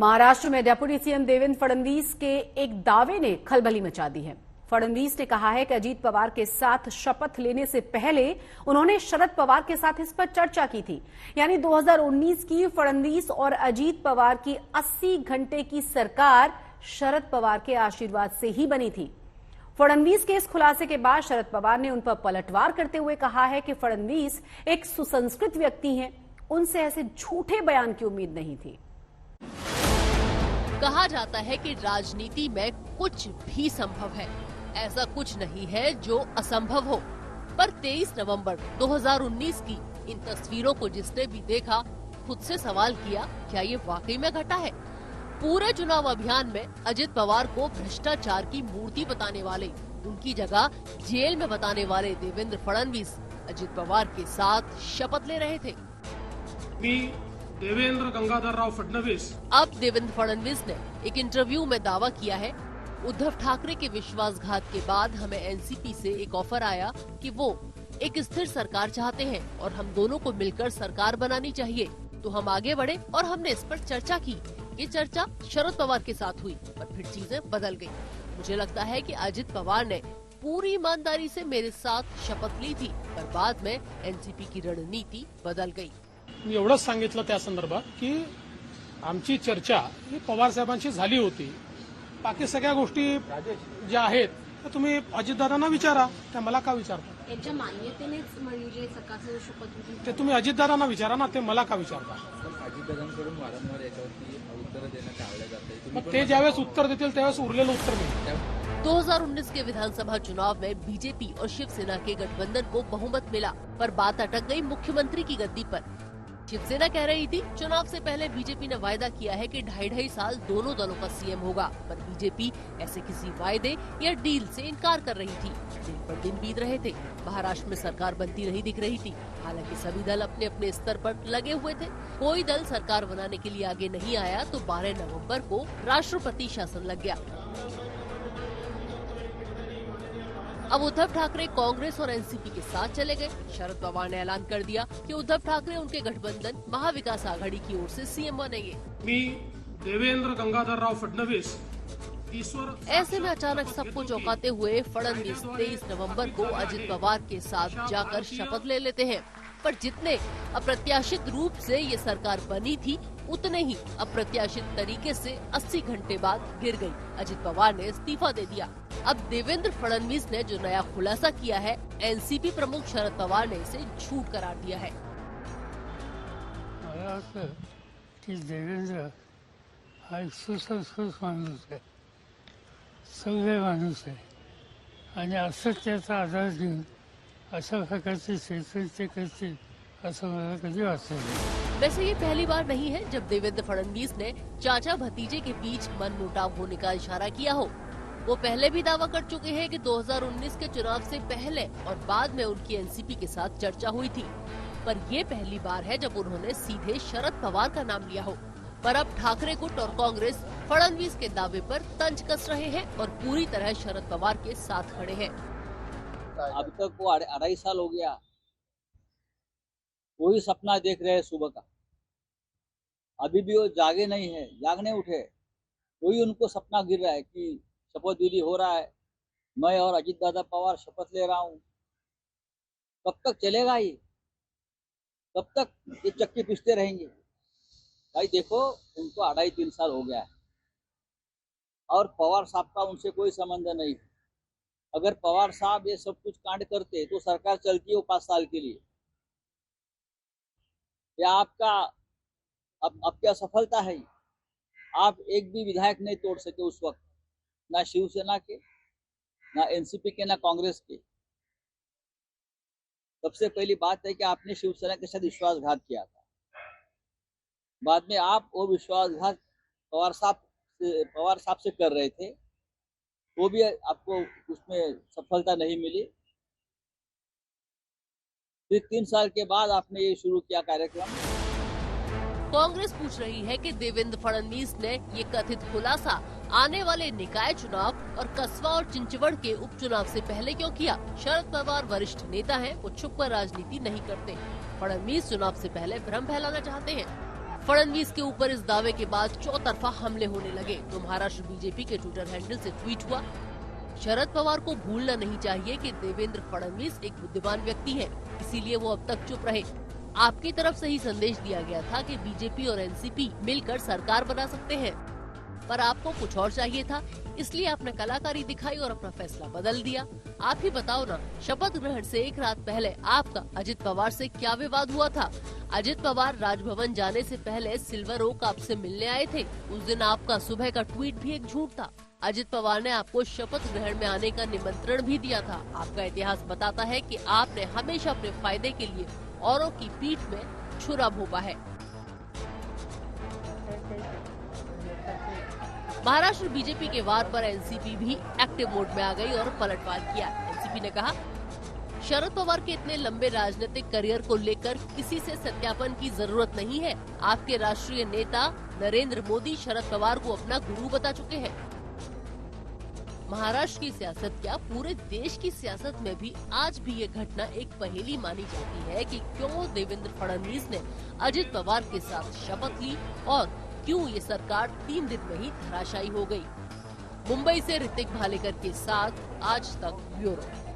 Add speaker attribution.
Speaker 1: महाराष्ट्र में deputy CM Devendra Fadnavis के एक दावे ने खलबली मचा दी है। फडणवीस ने कहा है कि अजीत पवार के साथ शपथ लेने से पहले उन्होंने शरद पवार के साथ इस पर चर्चा की थी। यानी 2019 की फडणवीस और अजीत पवार की 80 घंटे की सरकार शरद पवार के आशीर्वाद से ही बनी थी। फडणवीस के इस खुलासे के बाद शरद पवार ने उन पर पलटवार करते हुए कहा है कि फडणवीस एक सुसंस्कृत व्यक्ति हैं, उनसे ऐसे झूठे बयान की उम्मीद नहीं थी।
Speaker 2: कहा जाता है कि राजनीति में कुछ भी संभव है, ऐसा कुछ नहीं है जो असंभव हो। पर 23 नवंबर 2019 की इन तस्वीरों को जिसने भी देखा, खुद से सवाल किया, क्या ये वाकई में घटा है? पूरे चुनाव अभियान में अजित पवार को भ्रष्टाचार की मूर्ति बताने वाले, उनकी जगह जेल में बताने वाले देवेंद्र फडणवीस अजित पवार के साथ शपथ ले रहे थे।
Speaker 3: देवेंद्र गंगाधरराव फडणवीस।
Speaker 2: अब देवेंद्र फडणवीस ने एक इंटरव्यू में दावा किया है, उद्धव ठाकरे के विश्वासघात के बाद हमें एनसीपी से एक ऑफर आया कि वो एक स्थिर सरकार चाहते हैं और हम दोनों को मिलकर सरकार बनानी चाहिए। तो हम आगे बढ़े और हमने इस पर चर्चा की। ये चर्चा शरद पवार के साथ हुई, पर फिर चीजें बदल गयी। मुझे लगता है कि अजित पवार ने पूरी ईमानदारी से मेरे साथ शपथ ली थी, पर बाद में एनसीपी की रणनीति बदल गई।
Speaker 3: मी एवढंच सांगितलं त्या संदर्भात की आमची चर्चा ही पवार साहेबांशी झाली होती। बाकी सगळ्या गोष्टी ज्या आहेत त्या तुम्ही अजितदादांना विचारा, त्या मला का विचारता?
Speaker 4: यांच्या मान्यतेनेच म्हणजे सरकारचं शपथ होती
Speaker 3: ते तुम्ही अजितदादांना विचारा ना, ते मला का विचारता?
Speaker 5: अजितदादांकडून वारंवार याच्यावरती उत्तर देण्यात टाळलं जातं।
Speaker 3: मग ते ज्यावेळेस उत्तर देतील त्यावेळेस उरलेलं उत्तर मिळेल।
Speaker 2: 2019 के विधानसभा चुनाव में बीजेपी और शिवसेना के गठबंधन को बहुमत मिला, पर बात अटक गई मुख्यमंत्री की गद्दी पर। शिवसेना कह रही थी चुनाव से पहले बीजेपी ने वायदा किया है कि 2.5 साल दोनों दलों का सीएम होगा, पर बीजेपी ऐसे किसी वायदे या डील से इनकार कर रही थी। दिन पर दिन बीत रहे थे, महाराष्ट्र में सरकार बनती नहीं दिख रही थी। हालांकि सभी दल अपने अपने स्तर पर लगे हुए थे। कोई दल सरकार बनाने के लिए आगे नहीं आया तो 12 नवंबर को राष्ट्रपति शासन लग गया। अब उद्धव ठाकरे कांग्रेस और एनसीपी के साथ चले गए। शरद पवार ने ऐलान कर दिया कि उद्धव ठाकरे उनके गठबंधन महाविकास आघाड़ी की ओर से सीएम बनेंगे।
Speaker 3: देवेंद्र गंगाधरराव फडणवीस।
Speaker 2: ऐसे में अचानक सबको चौंकाते हुए फडणवीस 23 नवंबर को अजित पवार के साथ जाकर शपथ ले लेते हैं। पर जितने अप्रत्याशित रूप से ये सरकार बनी थी, उतने ही अप्रत्याशित तरीके से 80 घंटे बाद गिर गई। अजित पवार ने इस्तीफा दे दिया। अब देवेंद्र फडणवीस ने जो नया खुलासा किया है, एनसीपी प्रमुख शरद पवार ने इसे झूठ करार दिया है।
Speaker 6: देवेंद्र हा एक सुसंस्कृत माणूस आहे, सभ्य माणूस आहे आणि असत्याचा आधार घेऊन अशा प्रकारचे ते करतील असं मला कधी वाटलं नाही।
Speaker 2: वैसे ये पहली बार नहीं है जब देवेंद्र फडणवीस ने चाचा भतीजे के बीच मनमुटाव होने का इशारा किया हो। वो पहले भी दावा कर चुके हैं कि 2019 के चुनाव से पहले और बाद में उनकी एनसीपी के साथ चर्चा हुई थी, पर ये पहली बार है जब उन्होंने सीधे शरद पवार का नाम लिया हो। पर अब ठाकरे गुट और कांग्रेस फडणवीस के दावे पर तंज कस रहे हैं और पूरी तरह शरद पवार के साथ खड़े हैं।
Speaker 5: अब तक वो 2.5 साल हो गया, वही सपना देख रहे हैं सुबह का। अभी भी वो जागे नहीं है, जाग नहीं उठे। वही उनको सपना गिर रहा है कि शपथ विधि हो रहा है, मैं और अजित दादा पवार शपथ ले रहा हूँ। कब तक चलेगा ये? कब तक ये चक्की पीसते रहेंगे? भाई देखो, उनको 2.5-3 साल हो गया है और पवार साहब का उनसे कोई संबंध नहीं। अगर पवार साहब ये सब कुछ कांड करते तो सरकार चलती है 5 साल के लिए। या आपका अब क्या सफलता है? आप एक भी विधायक नहीं तोड़ सके उस वक्त, ना शिवसेना के, ना एनसीपी के, ना कांग्रेस के। सबसे पहली बात है कि आपने शिवसेना के साथ विश्वासघात किया था। बाद में आप वो विश्वासघात पवार साहब से कर रहे थे, वो भी आपको उसमें सफलता नहीं मिली। फिर 3 साल के बाद आपने ये शुरू किया कार्यक्रम।
Speaker 2: कांग्रेस पूछ रही है कि देवेंद्र फडणवीस ने ये कथित खुलासा आने वाले निकाय चुनाव और कस्बा और चिंचवड़ के उपचुनाव से पहले क्यों किया? शरद पवार वरिष्ठ नेता हैं, वो छुपकर राजनीति नहीं करते। फडणवीस चुनाव से पहले भ्रम फैलाना चाहते हैं। फडणवीस के ऊपर इस दावे के बाद चौतरफा हमले होने लगे तो महाराष्ट्र बीजेपी के ट्विटर हैंडल से ट्वीट हुआ, शरद पवार को भूलना नहीं चाहिए कि देवेंद्र फडणवीस एक बुद्धिमान व्यक्ति है, इसीलिए वो अब तक चुप रहे। आपकी तरफ से ही संदेश दिया गया था कि बीजेपी और एनसीपी मिलकर सरकार बना सकते हैं, पर आपको कुछ और चाहिए था, इसलिए आपने कलाकारी दिखाई और अपना फैसला बदल दिया। आप ही बताओ ना, शपथ ग्रहण से एक रात पहले आपका अजित पवार से क्या विवाद हुआ था? अजित पवार राजभवन जाने से पहले सिल्वर ओक आपसे मिलने आए थे। उस दिन आपका सुबह का ट्वीट भी एक झूठ था। अजित पवार ने आपको शपथ ग्रहण में आने का निमंत्रण भी दिया था। आपका इतिहास बताता है कि आपने हमेशा अपने फायदे के लिए औरों की पीठ में छुरा भोंका है। महाराष्ट्र बीजेपी के वार पर एनसीपी भी एक्टिव मोड में आ गई और पलटवार किया। एनसीपी ने कहा, शरद पवार के इतने लंबे राजनीतिक करियर को लेकर किसी से सत्यापन की जरूरत नहीं है। आपके राष्ट्रीय नेता नरेंद्र मोदी शरद पवार को अपना गुरु बता चुके हैं। महाराष्ट्र की सियासत क्या, पूरे देश की सियासत में भी आज भी ये घटना एक पहेली मानी जाती है कि क्यों देवेंद्र फडणवीस ने अजित पवार के साथ शपथ ली और क्यों ये सरकार 3 दिन में ही धराशायी हो गई। मुंबई से ऋतिक भालेकर के साथ आज तक ब्यूरो।